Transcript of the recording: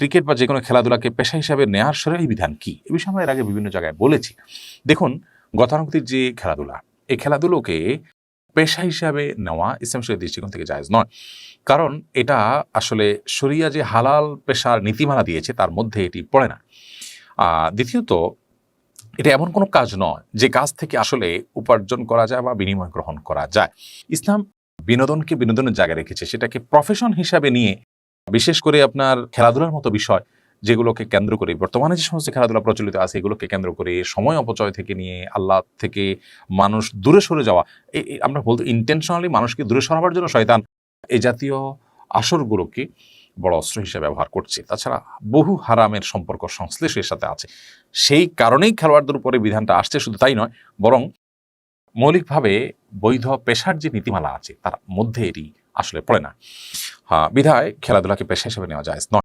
Cricket বা যে কোনো খেলাধুলাকে পেশা হিসাবে নেওয়ার শরীয়ী বিধান কি? এ বিষয়ে আমরা এর আগে বিভিন্ন জায়গায় বলেছি। দেখুন, গতানুগতিক যে খেলাধুলা, এই খেলাধুলোকে পেশা হিসাবে নেওয়া ইসলাম শরীয়তের দৃষ্টিকোণ থেকে জায়েজ নয়। কারণ এটা আসলে শরিয়া যে হালাল পেশার নীতিমালা দিয়েছে তার মধ্যে এটি পড়ে না। দ্বিতীয়ত, এটা এমন কোনো কাজ নয় যে কাজ থেকে আসলে উপার্জন করা যায় বা বিনিময় গ্রহণ করা যায়। ইসলাম বিনোদনকে বিনোদনের জায়গায় রেখেছে, সেটাকে প্রফেশন হিসাবে নিয়ে, বিশেষ করে আপনার খেলাধুলার মতো বিষয় যেগুলোকে কেন্দ্র করে বর্তমানে যে সমস্ত খেলাধুলা প্রচলিত আছে এগুলোকে কেন্দ্র করে সময় অপচয় থেকে নিয়ে আল্লাহ থেকে মানুষ দূরে সরে যাওয়া, আমরা বলতে ইন্টেনশনালি মানুষকে দূরে সরাবার জন্য শয়তান এই জাতীয় আসরগুলোকে বড় অস্ত্র হিসেবে ব্যবহার করছে। তাছাড়া বহু হারামের সম্পর্ক সংশ্লেষ এর সাথে আছে। সেই কারণেই খেলোয়াড়দের উপরে বিধানটা আসছে, শুধু তাই নয়, বরং মৌলিকভাবে বৈধ পেশার যে নীতিমালা আছে তার মধ্যে এটি আসলে পড়ে না। বিধায় খেলাধুলাকে পেশা হিসেবে নেওয়া যায় নয়।